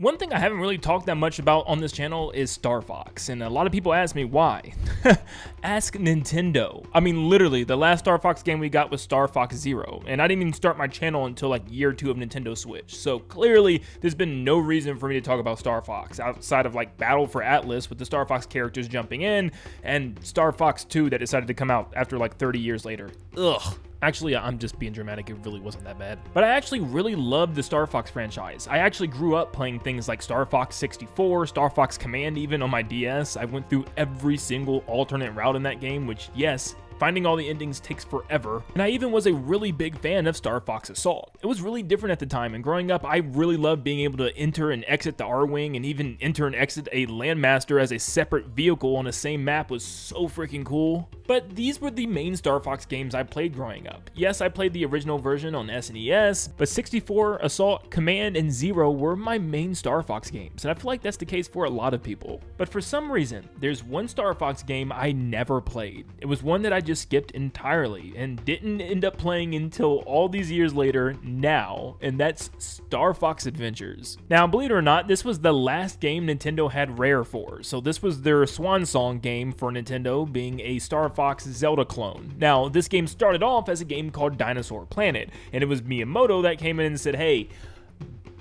One thing I haven't really talked that much about on this channel is Star Fox, and a lot of people ask me why. Ask Nintendo. I mean, literally, the last Star Fox game we got was Star Fox Zero, and I didn't even start my channel until like year 2 of Nintendo Switch, so clearly there's been no reason for me to talk about Star Fox, outside of like Battle for Atlas with the Star Fox characters jumping in, and Star Fox 2 that decided to come out after like 30 years later. Ugh. Actually, I'm just being dramatic, it really wasn't that bad. But I actually really loved the Star Fox franchise. I actually grew up playing things like Star Fox 64, Star Fox Command even on my DS. I went through every single alternate route in that game, which yes, finding all the endings takes forever, and I even was a really big fan of Star Fox Assault. It was really different at the time, and growing up, I really loved being able to enter and exit the R-Wing, and even enter and exit a Landmaster as a separate vehicle on the same map was so freaking cool. But these were the main Star Fox games I played growing up. Yes, I played the original version on SNES, but 64, Assault, Command, and Zero were my main Star Fox games, and I feel like that's the case for a lot of people. But for some reason, there's one Star Fox game I never played. It was one that I just skipped entirely and didn't end up playing until all these years later now, and that's Star Fox Adventures. Now, believe it or not, this was the last game Nintendo had Rare for, so this was their swan song game for Nintendo, being a Star Fox Zelda clone. Now, this game started off as a game called Dinosaur Planet, and it was Miyamoto that came in and said, hey,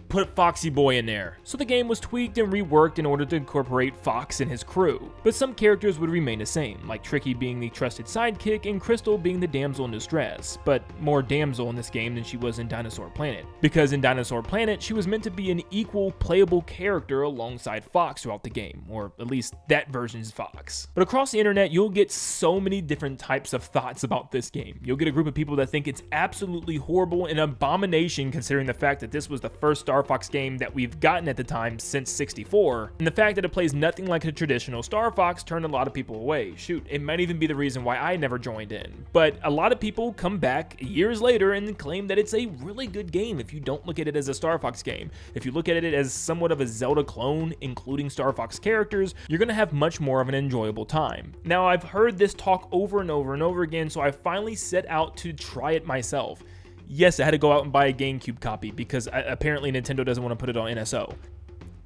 put Foxy Boy in there. So the game was tweaked and reworked in order to incorporate Fox and his crew, but some characters would remain the same, like Tricky being the trusted sidekick and Crystal being the damsel in distress, but more damsel in this game than she was in Dinosaur Planet, because in Dinosaur Planet she was meant to be an equal playable character alongside Fox throughout the game, or at least that version's Fox. But across the internet you'll get so many different types of thoughts about this game. You'll get a group of people that think it's absolutely horrible and abomination considering the fact that this was the first Star Fox game that we've gotten at the time since 64, and the fact that it plays nothing like a traditional Star Fox turned a lot of people away. Shoot, it might even be the reason why I never joined in. But a lot of people come back years later and claim that it's a really good game if you don't look at it as a Star Fox game. If you look at it as somewhat of a Zelda clone, including Star Fox characters, you're gonna have much more of an enjoyable time. Now, I've heard this talk over and over and over again, so I finally set out to try it myself. Yes, I had to go out and buy a GameCube copy because apparently Nintendo doesn't want to put it on NSO.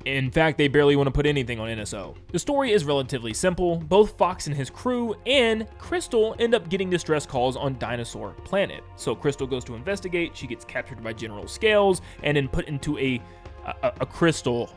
In fact, they barely want to put anything on NSO. The story is relatively simple. Both Fox and his crew and Crystal end up getting distress calls on Dinosaur Planet. So Crystal goes to investigate, she gets captured by General Scales, and then put into a crystal.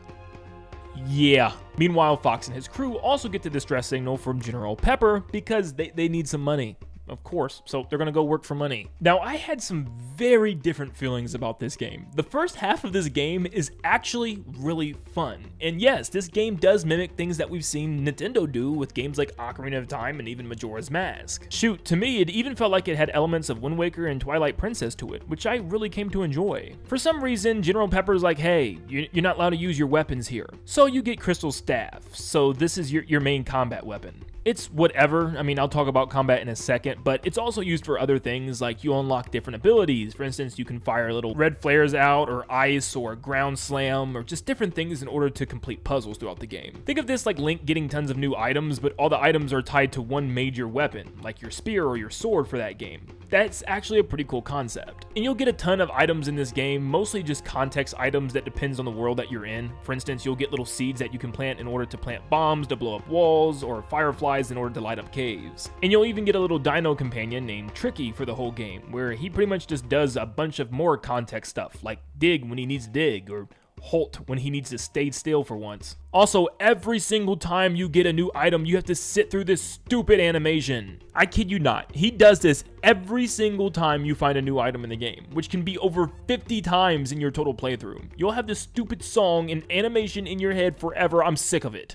Yeah. Meanwhile, Fox and his crew also get the distress signal from General Pepper because they need some money. Of course, so they're gonna go work for money. Now, I had some very different feelings about this game. The first half of this game is actually really fun. And yes, this game does mimic things that we've seen Nintendo do with games like Ocarina of Time and even Majora's Mask. Shoot, to me, it even felt like it had elements of Wind Waker and Twilight Princess to it, which I really came to enjoy. For some reason, General Pepper's like, hey, you're not allowed to use your weapons here. So you get Crystal's staff. So this is your main combat weapon. It's whatever. I mean, I'll talk about combat in a second, but it's also used for other things, like you unlock different abilities. For instance, you can fire little red flares out, or ice, or ground slam, or just different things in order to complete puzzles throughout the game. Think of this like Link getting tons of new items, but all the items are tied to one major weapon, like your spear or your sword for that game. That's actually a pretty cool concept. And you'll get a ton of items in this game, mostly just context items that depends on the world that you're in. For instance, you'll get little seeds that you can plant in order to plant bombs to blow up walls, or fireflies in order to light up caves. And you'll even get a little dino companion named Tricky for the whole game, where he pretty much just does a bunch of more context stuff, like dig when he needs to dig, or halt when he needs to stay still for once. Also, every single time you get a new item, you have to sit through this stupid animation. I kid you not, he does this every single time you find a new item in the game, which can be over 50 times in your total playthrough. You'll have this stupid song and animation in your head forever. I'm sick of it.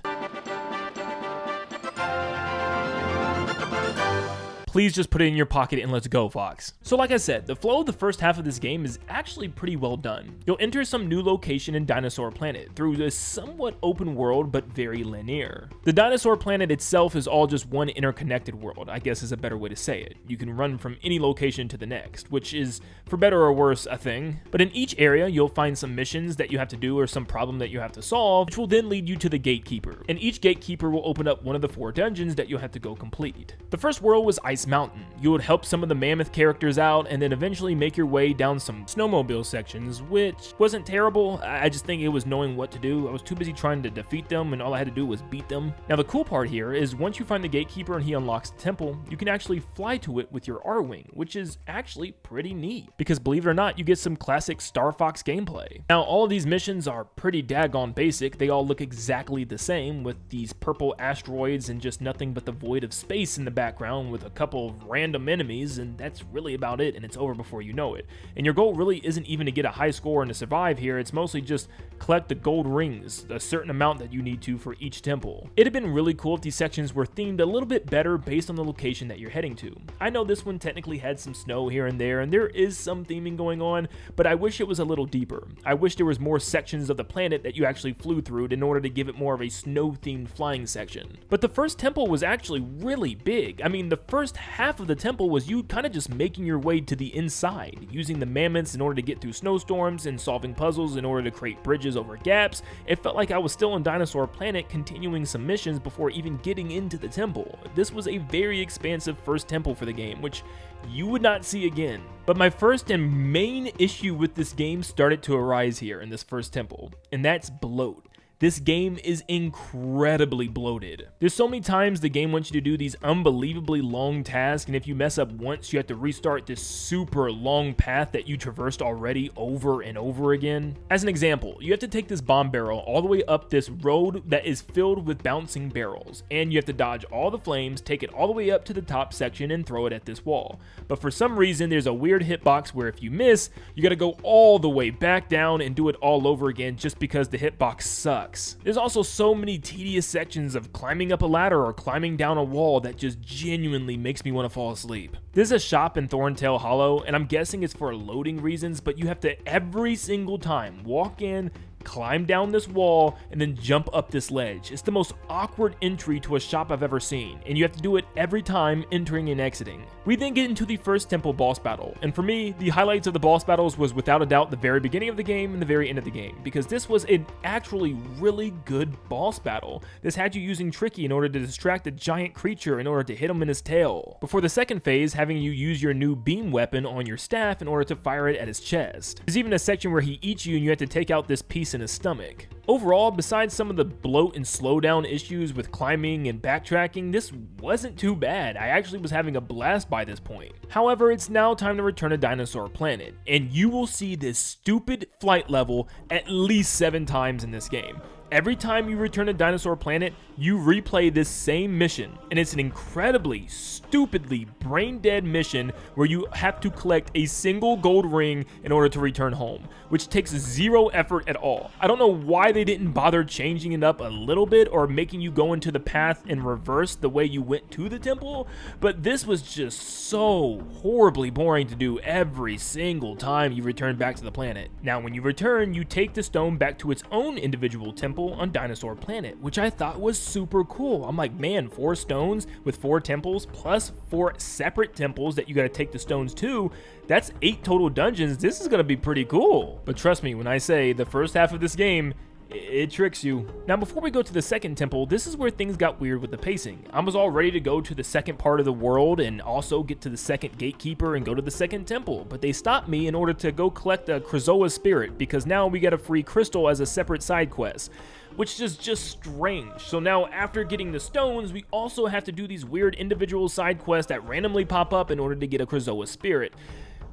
Please just put it in your pocket and let's go, Fox. So like I said, the flow of the first half of this game is actually pretty well done. You'll enter some new location in Dinosaur Planet through this somewhat open world but very linear. The Dinosaur Planet itself is all just one interconnected world, I guess is a better way to say it. You can run from any location to the next, which is, for better or worse, a thing. But in each area, you'll find some missions that you have to do or some problem that you have to solve, which will then lead you to the Gatekeeper. And each Gatekeeper will open up one of the 4 dungeons that you'll have to go complete. The first world was Ice Ice Mountain. You would help some of the mammoth characters out and then eventually make your way down some snowmobile sections, which wasn't terrible. I just think it was knowing what to do. I was too busy trying to defeat them and all I had to do was beat them. Now the cool part here is once you find the gatekeeper and he unlocks the temple, you can actually fly to it with your R-Wing, which is actually pretty neat because believe it or not, you get some classic Star Fox gameplay. Now all of these missions are pretty daggone basic. They all look exactly the same with these purple asteroids and just nothing but the void of space in the background with a couple of random enemies, and that's really about it, and it's over before you know it. And your goal really isn't even to get a high score and to survive here, it's mostly just collect the gold rings, a certain amount that you need to for each temple. It'd have been really cool if these sections were themed a little bit better based on the location that you're heading to. I know this one technically had some snow here and there is some theming going on, but I wish it was a little deeper. I wish there was more sections of the planet that you actually flew through in order to give it more of a snow-themed flying section. But the first temple was actually really big. I mean, the first half of the temple was you kind of just making your way to the inside, using the mammoths in order to get through snowstorms and solving puzzles in order to create bridges over gaps. It felt like I was still on Dinosaur Planet continuing some missions before even getting into the temple. This was a very expansive first temple for the game, which you would not see again. But my first and main issue with this game started to arise here in this first temple, and that's bloat. This game is incredibly bloated. There's so many times the game wants you to do these unbelievably long tasks, and if you mess up once, you have to restart this super long path that you traversed already over and over again. As an example, you have to take this bomb barrel all the way up this road that is filled with bouncing barrels, and you have to dodge all the flames, take it all the way up to the top section, and throw it at this wall. But for some reason, there's a weird hitbox where if you miss, you gotta go all the way back down and do it all over again just because the hitbox sucks. There's also so many tedious sections of climbing up a ladder or climbing down a wall that just genuinely makes me want to fall asleep. This is a shop in Thorntail Hollow, and I'm guessing it's for loading reasons, but you have to every single time walk in, climb down this wall, and then jump up this ledge. It's the most awkward entry to a shop I've ever seen, and you have to do it every time entering and exiting. We then get into the first temple boss battle, and for me, the highlights of the boss battles was without a doubt the very beginning of the game and the very end of the game, because this was an actually really good boss battle. This had you using Tricky in order to distract a giant creature in order to hit him in his tail, before the second phase having you use your new beam weapon on your staff in order to fire it at his chest. There's even a section where he eats you and you have to take out this piece in his stomach. Overall, besides some of the bloat and slowdown issues with climbing and backtracking, this wasn't too bad. I actually was having a blast by this point. However, it's now time to return to Dinosaur Planet, and you will see this stupid flight level at least 7 times in this game. Every time you return to Dinosaur Planet, you replay this same mission, and it's an incredibly, stupidly brain-dead mission where you have to collect a single gold ring in order to return home, which takes 0 effort at all. I don't know why they didn't bother changing it up a little bit or making you go into the path in reverse the way you went to the temple, but this was just so horribly boring to do every single time you return back to the planet. Now, when you return, you take the stone back to its own individual temple on Dinosaur Planet, which I thought was super cool. I'm like, man, 4 stones with 4 temples plus 4 separate temples that you got to take the stones to. That's 8 total dungeons. This is going to be pretty cool. But trust me when I say the first half of this game, it tricks you. Now, before we go to the second temple, this is where things got weird with the pacing. I was all ready to go to the second part of the world and also get to the second gatekeeper and go to the second temple, but they stopped me in order to go collect a Krazoa spirit because now we got a free crystal as a separate side quest, which is just strange. So now after getting the stones, we also have to do these weird individual side quests that randomly pop up in order to get a Krazoa spirit,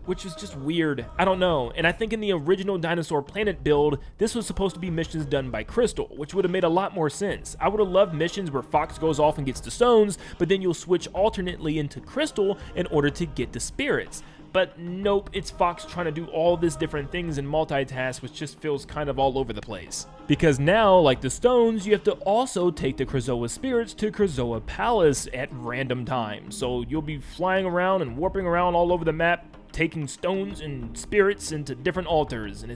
which is just weird. I don't know. And I think in the original Dinosaur Planet build, this was supposed to be missions done by Crystal, which would have made a lot more sense. I would have loved missions where Fox goes off and gets the stones, but then you'll switch alternately into Crystal in order to get the spirits. But nope, it's Fox trying to do all these different things and multitask, which just feels kind of all over the place. Because now, like the stones, you have to also take the Krazoa spirits to Krazoa Palace at random times. So you'll be flying around and warping around all over the map, taking stones and spirits into different altars, and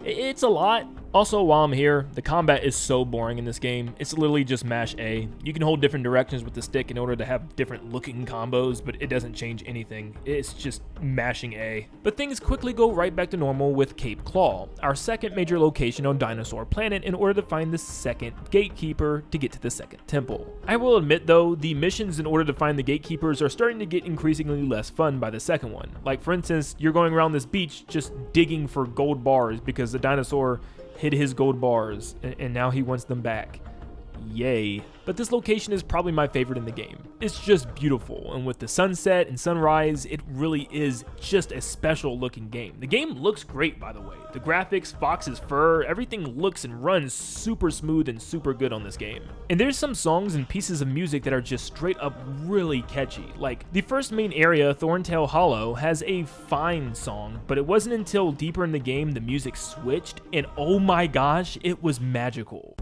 it's a lot. Also, while I'm here, the combat is so boring in this game. It's literally just mash A. You can hold different directions with the stick in order to have different looking combos, but it doesn't change anything. It's just mashing A. But things quickly go right back to normal with Cape Claw, our second major location on Dinosaur Planet, in order to find the second gatekeeper to get to the second temple. I will admit though, the missions in order to find the gatekeepers are starting to get increasingly less fun by the second one. Like for instance, you're going around this beach just digging for gold bars because the dinosaur hid his gold bars and now he wants them back. Yay. But this location is probably my favorite in the game. It's just beautiful, and with the sunset and sunrise, it really is just a special looking game. The game looks great, by the way. The graphics, Fox's fur, everything looks and runs super smooth and super good on this game. And there's some songs and pieces of music that are just straight up really catchy. Like, the first main area, Thorntail Hollow, has a fine song, but it wasn't until deeper in the game the music switched, and oh my gosh, it was magical.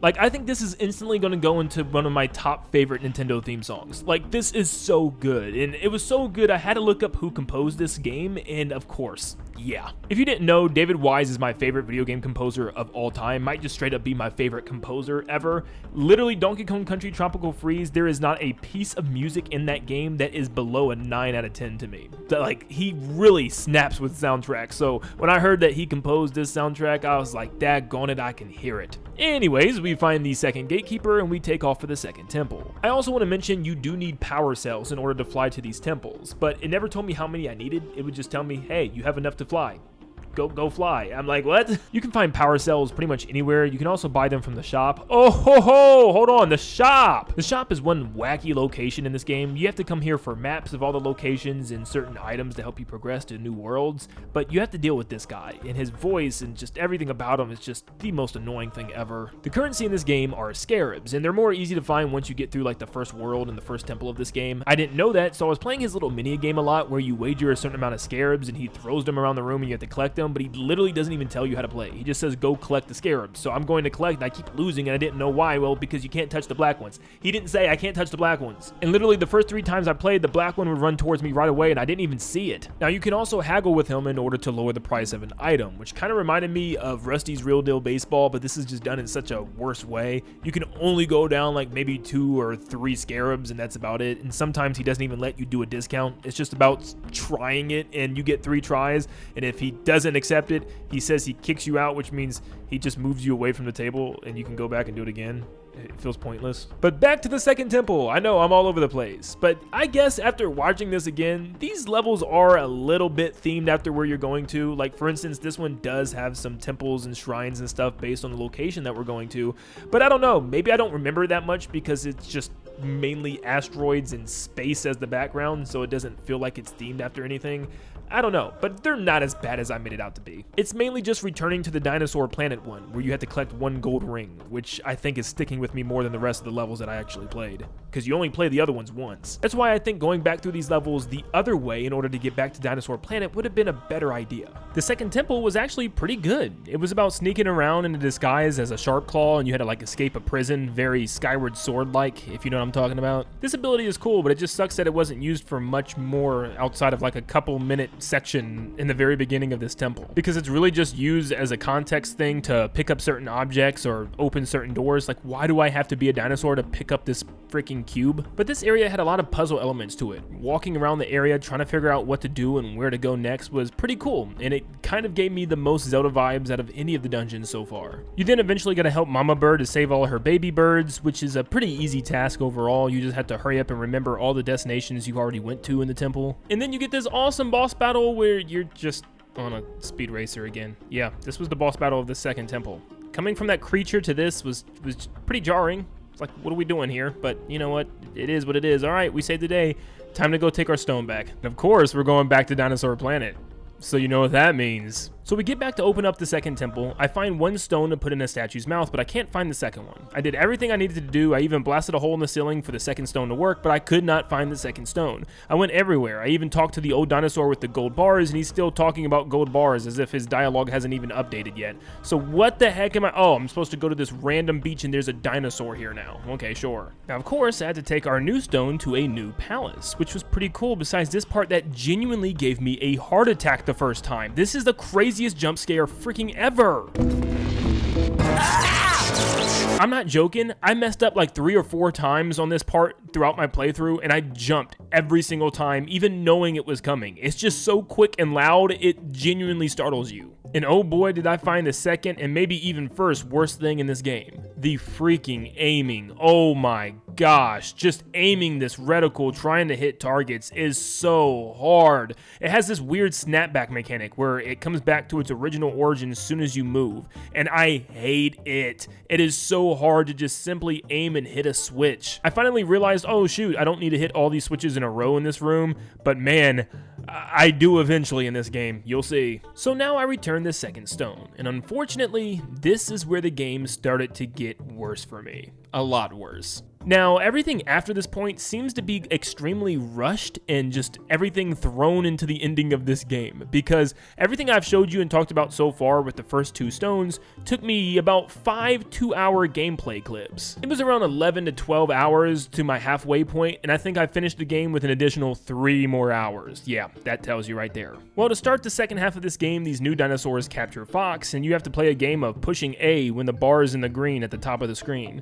Like, I think this is instantly going to go into one of my top favorite Nintendo theme songs. Like, this is so good, and it was so good I had to look up who composed this game, and of course, yeah. If you didn't know, David Wise is my favorite video game composer of all time, might just straight up be my favorite composer ever. Literally, Donkey Kong Country Tropical Freeze, there is not a piece of music in that game that is below a 9 out of 10 to me. Like, he really snaps with soundtracks, so when I heard that he composed this soundtrack, I was like, daggone it, I can hear it. Anyways, we find the second gatekeeper and we take off for the second temple. I also want to mention you do need power cells in order to fly to these temples, but it never told me how many I needed. It would just tell me, hey, you have enough to fly. Go fly. I'm like, what? You can find power cells pretty much anywhere. You can also buy them from the shop. Oh ho ho, hold on, the shop. The shop is one wacky location in this game. You have to come here for maps of all the locations and certain items to help you progress to new worlds, but you have to deal with this guy, and his voice and just everything about him is just the most annoying thing ever. The currency in this game are scarabs, and they're more easy to find once you get through like the first world and the first temple of this game. I didn't know that, so I was playing his little mini game a lot where you wager a certain amount of scarabs and he throws them around the room and you have to collect them, but he literally doesn't even tell you how to play. He just says go collect the scarabs. So I'm going to collect and I keep losing and I didn't know why. Well, because you can't touch the black ones. He didn't say I can't touch the black ones. And literally the first 3 times I played, the black one would run towards me right away and I didn't even see it. Now you can also haggle with him in order to lower the price of an item, which kind of reminded me of Rusty's Real Deal Baseball, but this is just done in such a worse way. You can only go down like maybe 2 or 3 scarabs and that's about it. And sometimes he doesn't even let you do a discount. It's just about trying it and you get 3 tries. And if he doesn't accept it, he says he kicks you out, which means he just moves you away from the table and you can go back and do it again. It feels pointless. But back to the second temple. I know I'm all over the place, but I guess after watching this again, these levels are a little bit themed after where you're going to. Like for instance, this one does have some temples and shrines and stuff based on the location that we're going to, but I don't know, maybe I don't remember that much because it's just mainly asteroids and space as the background, so it doesn't feel like it's themed after anything. I don't know, but they're not as bad as I made it out to be. It's mainly just returning to the Dinosaur Planet one, where you have to collect 1 gold ring, which I think is sticking with me more than the rest of the levels that I actually played, because you only play the other ones once. That's why I think going back through these levels the other way in order to get back to Dinosaur Planet would have been a better idea. The second temple was actually pretty good. It was about sneaking around in a disguise as a sharp claw, and you had to like escape a prison, very Skyward Sword-like, if you know what I'm talking about. This ability is cool, but it just sucks that it wasn't used for much more outside of like a couple minute section in the very beginning of this temple, because it's really just used as a context thing to pick up certain objects or open certain doors. Like, why do I have to be a dinosaur to pick up this freaking cube? But this area had a lot of puzzle elements to it. Walking around the area trying to figure out what to do and where to go next was pretty cool, and it kind of gave me the most Zelda vibes out of any of the dungeons so far. You then eventually gotta help Mama Bird to save all her baby birds, which is a pretty easy task overall. You just have to hurry up and remember all the destinations you already went to in the temple. And then you get this awesome boss battle where you're just on a speed racer again. Yeah, this was the boss battle of the second temple. Coming from that creature to this was pretty jarring. It's like, what are we doing here? But you know what? It is what it is. All right, we saved the day. Time to go take our stone back. And of course, we're going back to Dinosaur Planet. So you know what that means. So we get back to open up the second temple. I find one stone to put in a statue's mouth, but I can't find the second one. I did everything I needed to do. I even blasted a hole in the ceiling for the second stone to work, but I could not find the second stone. I went everywhere. I even talked to the old dinosaur with the gold bars, and he's still talking about gold bars as if his dialogue hasn't even updated yet. So what the heck am I? Oh, I'm supposed to go to this random beach and there's a dinosaur here now. Okay, sure. Now, of course, I had to take our new stone to a new palace, which was pretty cool besides this part that genuinely gave me a heart attack the first time. This is the craziest jump scare freaking ever. I'm not joking. I messed up like 3 or 4 times on this part throughout my playthrough, and I jumped every single time, even knowing it was coming. It's just so quick and loud, it genuinely startles you. And oh boy, did I find the second and maybe even first worst thing in this game. The freaking aiming. Oh my gosh, just aiming this reticle trying to hit targets is so hard. It has this weird snapback mechanic where it comes back to its original origin as soon as you move, and I hate it. It is so hard to just simply aim and hit a switch. I finally realized, oh shoot, I don't need to hit all these switches in a row in this room, but man, I do eventually in this game, you'll see. So now I return the second stone, and unfortunately, this is where the game started to get worse for me. A lot worse. Now, everything after this point seems to be extremely rushed and just everything thrown into the ending of this game, because everything I've showed you and talked about so far with the first 2 stones took me about 5 2-hour gameplay clips. It was around 11 to 12 hours to my halfway point, and I think I finished the game with an additional 3 more hours. Yeah, that tells you right there. Well, to start the second half of this game, these new dinosaurs capture Fox, and you have to play a game of pushing A when the bar is in the green at the top of the screen,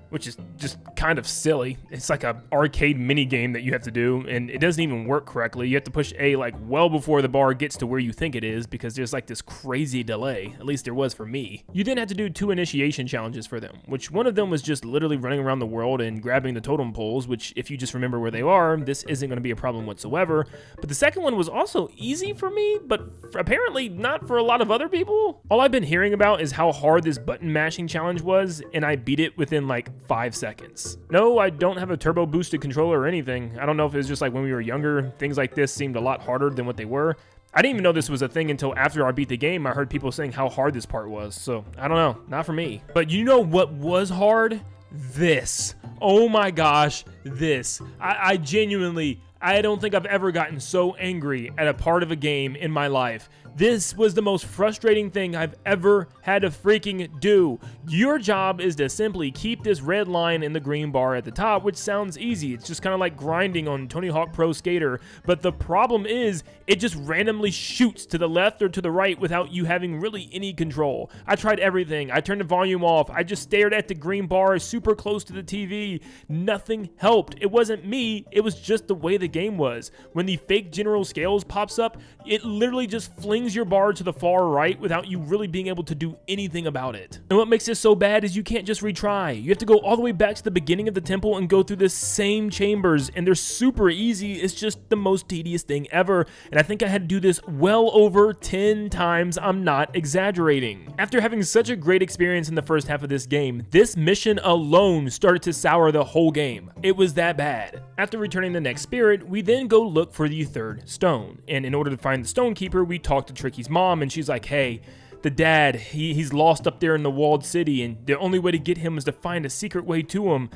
which is just kind of silly. It's like a arcade mini game that you have to do, and it doesn't even work correctly. You have to push A like well before the bar gets to where you think it is, because there's like this crazy delay. At least there was for me. You then had to do 2 initiation challenges for them, which one of them was just literally running around the world and grabbing the totem poles, which if you just remember where they are, this isn't going to be a problem whatsoever. But the second one was also easy for me, but apparently not for a lot of other people. All I've been hearing about is how hard this button mashing challenge was, and I beat it within like 5 seconds. No, I don't have a turbo boosted controller or anything. I don't know if it was just like when we were younger, things like this seemed a lot harder than what they were. I didn't even know this was a thing until after I beat the game. I heard people saying how hard this part was. So I don't know, not for me. But you know what was hard? This. Oh my gosh, this. I genuinely, I don't think I've ever gotten so angry at a part of a game in my life. This was the most frustrating thing I've ever had to freaking do. Your job is to simply keep this red line in the green bar at the top, which sounds easy. It's just kind of like grinding on Tony Hawk Pro Skater. But the problem is, it just randomly shoots to the left or to the right without you having really any control. I tried everything. I turned the volume off. I just stared at the green bar super close to the TV. Nothing helped. It wasn't me. It was just the way the game was. When the fake general scales pops up, it literally just flings your bar to the far right without you really being able to do anything about it. And what makes this so bad is you can't just retry. You have to go all the way back to the beginning of the temple and go through the same chambers, and they're super easy. It's just the most tedious thing ever, and I think I had to do this well over 10 times. I'm not exaggerating. After having such a great experience in the first half of this game, this mission alone started to sour the whole game. It was that bad. After returning the next spirit, we then go look for the third stone, and in order to find the stone keeper, we talk to Tricky's mom, and she's like, hey, the dad, he's lost up there in the walled city, and the only way to get him is to find a secret way to him.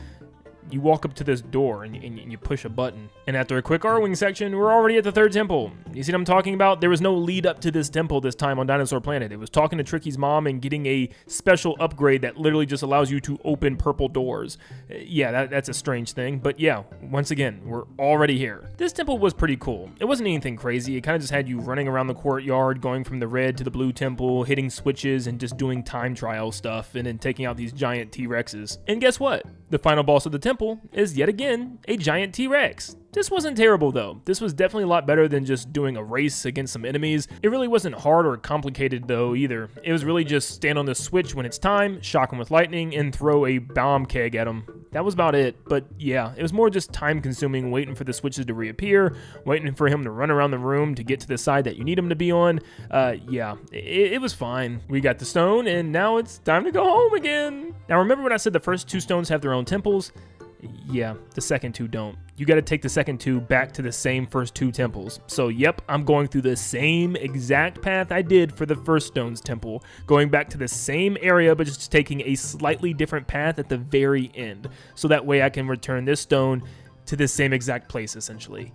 You walk up to this door and you push a button. And after a quick R-Wing section, we're already at the third temple. You see what I'm talking about? There was no lead up to this temple this time on Dinosaur Planet. It was talking to Tricky's mom and getting a special upgrade that literally just allows you to open purple doors. Yeah, that's a strange thing. But yeah, once again, we're already here. This temple was pretty cool. It wasn't anything crazy. It kind of just had you running around the courtyard, going from the red to the blue temple, hitting switches and just doing time trial stuff, and then taking out these giant T-Rexes. And guess what? The final boss of the temple is yet again a giant T-Rex. This wasn't terrible though. This was definitely a lot better than just doing a race against some enemies. It really wasn't hard or complicated though either. It was really just stand on the switch when it's time, shock them with lightning, and throw a bomb keg at them. That was about it. But yeah, it was more just time consuming, waiting for the switches to reappear, waiting for him to run around the room to get to the side that you need him to be on. Yeah, it was fine. We got the stone, and now it's time to go home again. Now remember when I said the first 2 stones have their own temples? Yeah, the second 2 don't. You got to take the second 2 back to the same first 2 temples. So yep, I'm going through the same exact path I did for the first stone's temple, going back to the same area but just taking a slightly different path at the very end, so that way I can return this stone to the same exact place essentially.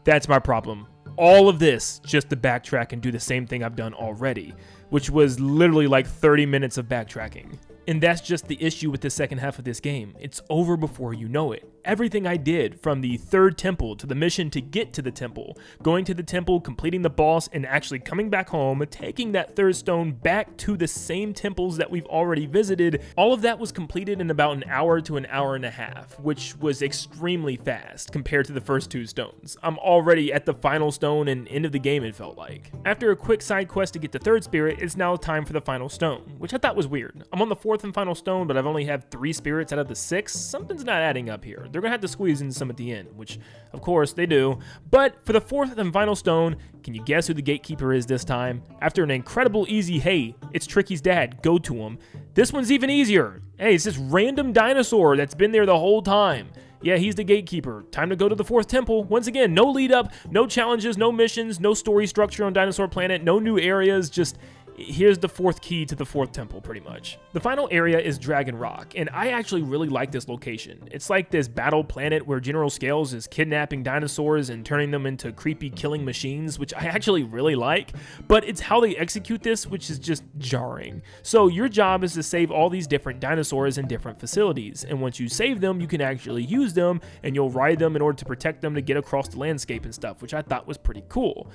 That's my problem. All of this just to backtrack and do the same thing I've done already, which was literally like 30 minutes of backtracking. And that's just the issue with the second half of this game. It's over before you know it. Everything I did, from the 3rd temple to the mission to get to the temple, going to the temple, completing the boss, and actually coming back home, taking that 3rd stone back to the same temples that we've already visited, all of that was completed in about an hour to an hour and a half, which was extremely fast compared to the first 2 stones. I'm already at the final stone and end of the game, it felt like. After a quick side quest to get the 3rd spirit, it's now time for the final stone, which I thought was weird. I'm on the 4th and final stone, but I've only had 3 spirits out of the 6. Something's not adding up here. They're gonna have to squeeze in some at the end, which of course they do. But for the 4th and final stone, can you guess who the gatekeeper is this time? After an incredible easy, hey, it's Tricky's dad, go to him, this one's even easier. Hey, it's this random dinosaur that's been there the whole time. Yeah, he's the gatekeeper. Time to go to the 4th temple. Once again, no lead up, no challenges, no missions, no story structure on Dinosaur Planet, no new areas, just here's the 4th key to the 4th temple, pretty much. The final area is Dragon Rock, and I actually really like this location. It's like this battle planet where General Scales is kidnapping dinosaurs and turning them into creepy killing machines, which I actually really like, but it's how they execute this which is just jarring. So your job is to save all these different dinosaurs in different facilities, and once you save them, you can actually use them, and you'll ride them in order to protect them to get across the landscape and stuff, which I thought was pretty cool.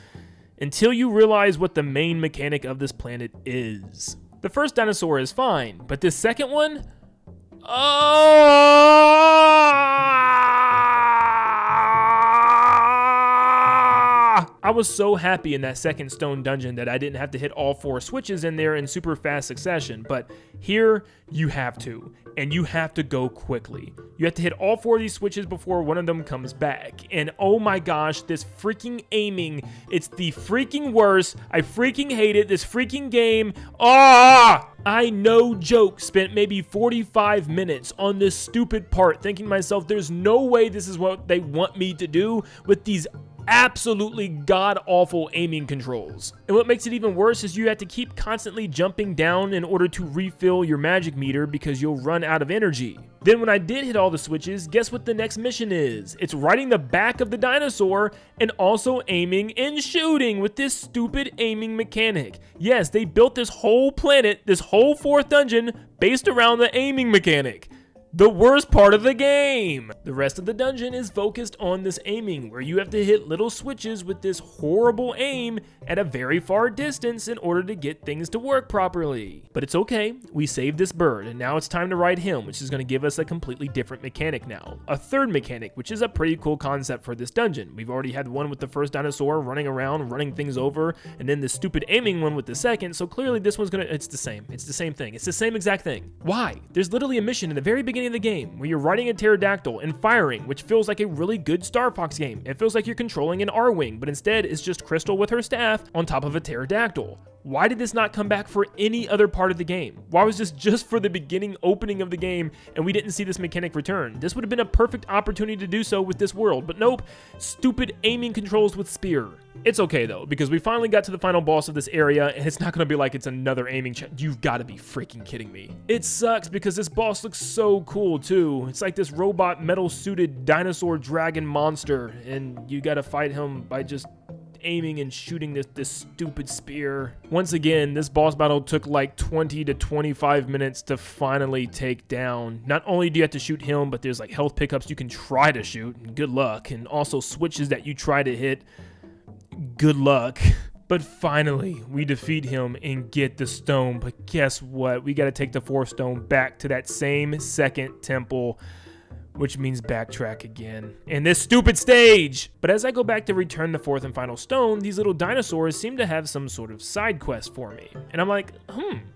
Until you realize what the main mechanic of this planet is. The first dinosaur is fine, but this second one? I was so happy in that second stone dungeon that I didn't have to hit all 4 switches in there in super fast succession, but here you have to, and you have to go quickly. You have to hit all 4 of these switches before one of them comes back, and oh my gosh, this freaking aiming, it's the freaking worst. I freaking hate it, this freaking game. I, no joke, spent maybe 45 minutes on this stupid part thinking to myself, there's no way this is what they want me to do with these absolutely god-awful aiming controls. And what makes it even worse is you have to keep constantly jumping down in order to refill your magic meter because you'll run out of energy. Then when I did hit all the switches, guess what the next mission is? It's riding the back of the dinosaur and also aiming and shooting with this stupid aiming mechanic. Yes, they built this whole planet, this whole 4th dungeon, based around the aiming mechanic. The worst part of the game. The rest of the dungeon is focused on this aiming, where you have to hit little switches with this horrible aim at a very far distance in order to get things to work properly. But it's okay, we saved this bird, and now it's time to ride him, which is going to give us a completely different mechanic now. A 3rd mechanic, which is a pretty cool concept for this dungeon. We've already had one with the first dinosaur running around, running things over, and then the stupid aiming one with the second, so clearly this one's it's the same thing. It's the same exact thing. Why? There's literally a mission in the very beginning of the game where you're riding a pterodactyl and firing, which feels like a really good Star Fox game. It feels like you're controlling an R-Wing, but instead it's just Crystal with her staff on top of a pterodactyl. Why did this not come back for any other part of the game? Why was this just for the beginning opening of the game and we didn't see this mechanic return? This would have been a perfect opportunity to do so with this world, but nope, stupid aiming controls with spear. It's okay though, because we finally got to the final boss of this area and it's not gonna be like it's another aiming You've gotta be freaking kidding me. It sucks because this boss looks so cool too. It's like this robot metal suited dinosaur dragon monster and you gotta fight him by just aiming and shooting this stupid spear. Once again, this boss battle took like 20 to 25 minutes to finally take down. Not only do you have to shoot him, but there's like health pickups you can try to shoot, and good luck, and also switches that you try to hit, good luck. But finally, we defeat him and get the stone, but guess what? We gotta take the 4th stone back to that same 2nd temple, which means backtrack again. In this stupid stage! But as I go back to return the fourth and final stone, these little dinosaurs seem to have some sort of side quest for me. And I'm like,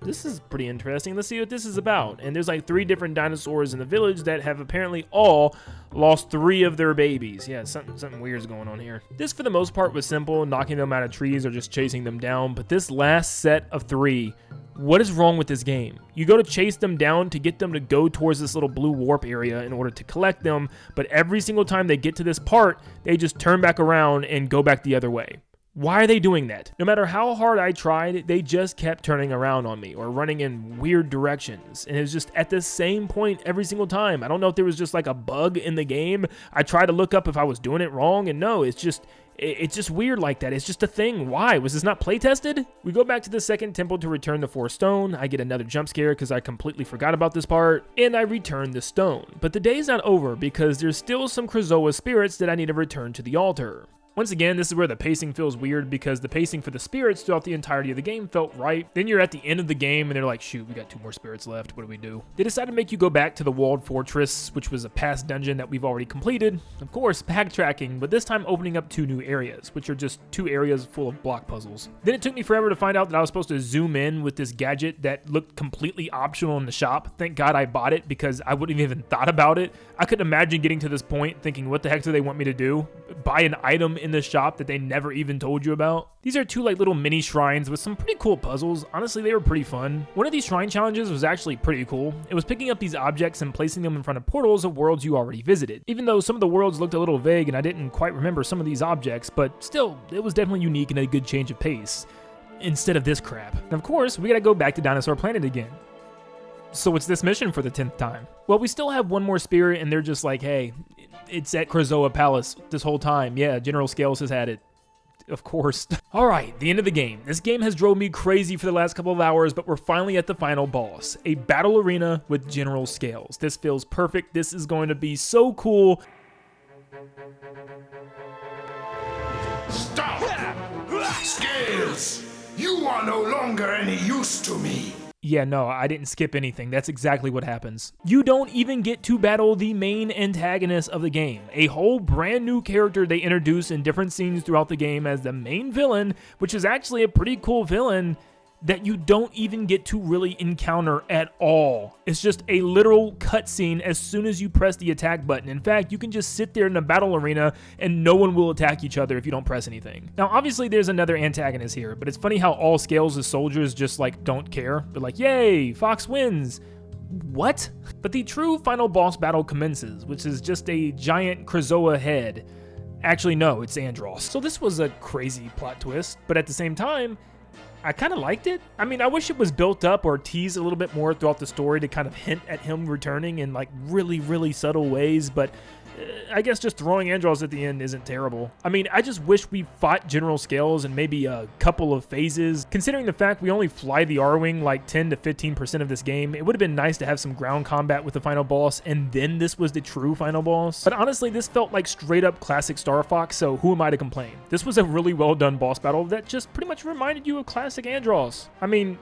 this is pretty interesting. Let's see what this is about. And there's like 3 different dinosaurs in the village that have apparently all lost 3 of their babies. Yeah, something weird's going on here. This, for the most part, was simple, knocking them out of trees or just chasing them down. But this last set of 3, what is wrong with this game? You go to chase them down to get them to go towards this little blue warp area in order to collect them, but every single time they get to this part, they just turn back around and go back the other way. Why are they doing that? No matter how hard I tried, they just kept turning around on me or running in weird directions. And it was just at the same point every single time. I don't know if there was just like a bug in the game. I tried to look up if I was doing it wrong, and no, it's just weird like that. It's just a thing. Why? Was this not play tested? We go back to the second temple to return the 4 stone. I get another jump scare because I completely forgot about this part, and I return the stone. But the day's not over because there's still some Krazoa spirits that I need to return to the altar. Once again, this is where the pacing feels weird because the pacing for the spirits throughout the entirety of the game felt right. Then you're at the end of the game and they're like, shoot, we got 2 more spirits left. What do we do? They decided to make you go back to the walled fortress, which was a past dungeon that we've already completed. Of course, backtracking, but this time opening up 2 new areas, which are just 2 areas full of block puzzles. Then it took me forever to find out that I was supposed to zoom in with this gadget that looked completely optional in the shop. Thank God I bought it because I wouldn't have even thought about it. I couldn't imagine getting to this point thinking, what the heck do they want me to do? Buy an item in the shop that they never even told you about? These are 2 like little mini shrines with some pretty cool puzzles. Honestly, they were pretty fun. One of these shrine challenges was actually pretty cool. It was picking up these objects and placing them in front of portals of worlds you already visited. Even though some of the worlds looked a little vague and I didn't quite remember some of these objects, but still, it was definitely unique and a good change of pace. Instead of this crap. And of course, we gotta go back to Dinosaur Planet again. So what's this mission for the 10th time? Well, we still have 1 more spirit and they're just like, hey, it's at Krazoa Palace this whole time. Yeah, General Scales has had it. Of course. All right, the end of the game. This game has drove me crazy for the last couple of hours, but we're finally at the final boss, a battle arena with General Scales. This feels perfect. This is going to be so cool. Stop! Scales! You are no longer any use to me. Yeah, no, I didn't skip anything. That's exactly what happens. You don't even get to battle the main antagonist of the game, a whole brand new character they introduce in different scenes throughout the game as the main villain, which is actually a pretty cool villain that you don't even get to really encounter at all. It's just a literal cutscene as soon as you press the attack button. In fact, you can just sit there in a battle arena and no one will attack each other if you don't press anything. Now, obviously there's another antagonist here, but it's funny how all Scales' soldiers just like don't care. They're like, yay, Fox wins. What? But the true final boss battle commences, which is just a giant Krazoa head. Actually, no, it's Andros. So this was a crazy plot twist, but at the same time, I kind of liked it. I mean, I wish it was built up or teased a little bit more throughout the story to kind of hint at him returning in like really, really subtle ways, but I guess just throwing Andros at the end isn't terrible. I mean, I just wish we fought General Scales in maybe a couple of phases. Considering the fact we only fly the R-Wing like 10 to 15% of this game, it would have been nice to have some ground combat with the final boss, and then this was the true final boss. But honestly, this felt like straight up classic Star Fox, so who am I to complain? This was a really well done boss battle that just pretty much reminded you of classic Andros. I mean,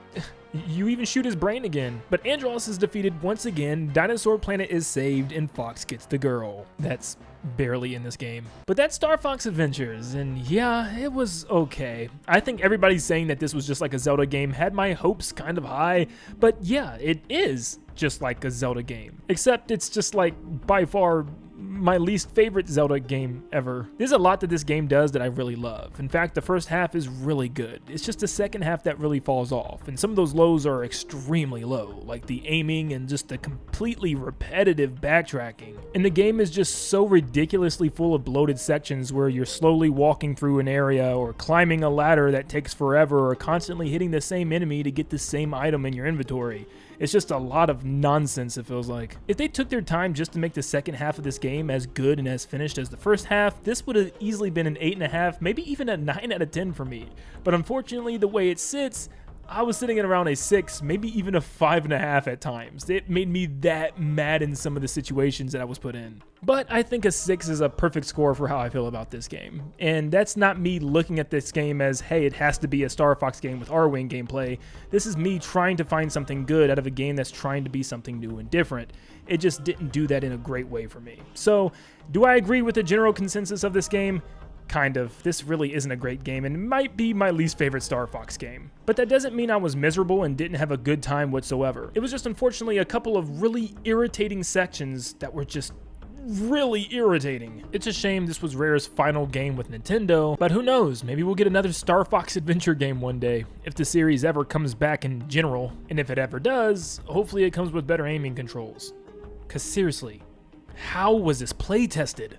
you even shoot his brain again. But Andros is defeated once again, Dinosaur Planet is saved, and Fox gets the girl. That's barely in this game. But that's Star Fox Adventures, and yeah, it was okay. I think everybody's saying that this was just like a Zelda game had my hopes kind of high, but yeah, it is just like a Zelda game. Except it's just like by far my least favorite Zelda game ever. There's a lot that this game does that I really love. In fact, the first half is really good. It's just the second half that really falls off, and some of those lows are extremely low, like the aiming and just the completely repetitive backtracking. And the game is just so ridiculously full of bloated sections where you're slowly walking through an area or climbing a ladder that takes forever or constantly hitting the same enemy to get the same item in your inventory. It's just a lot of nonsense, it feels like. If they took their time just to make the second half of this game as good and as finished as the first half, this would have easily been an 8.5, maybe even a 9 out of 10 for me. But unfortunately, the way it sits, I was sitting at around a 6, maybe even a 5.5 at times. It made me that mad in some of the situations that I was put in. But I think a 6 is a perfect score for how I feel about this game. And that's not me looking at this game as, hey, it has to be a Star Fox game with R-Wing gameplay. This is me trying to find something good out of a game that's trying to be something new and different. It just didn't do that in a great way for me. So, do I agree with the general consensus of this game? Kind of. This really isn't a great game and might be my least favorite Star Fox game. But that doesn't mean I was miserable and didn't have a good time whatsoever. It was just unfortunately a couple of really irritating sections that were just really irritating. It's a shame this was Rare's final game with Nintendo, but who knows, maybe we'll get another Star Fox adventure game one day, if the series ever comes back in general, and if it ever does, hopefully it comes with better aiming controls. Cause seriously, how was this play tested?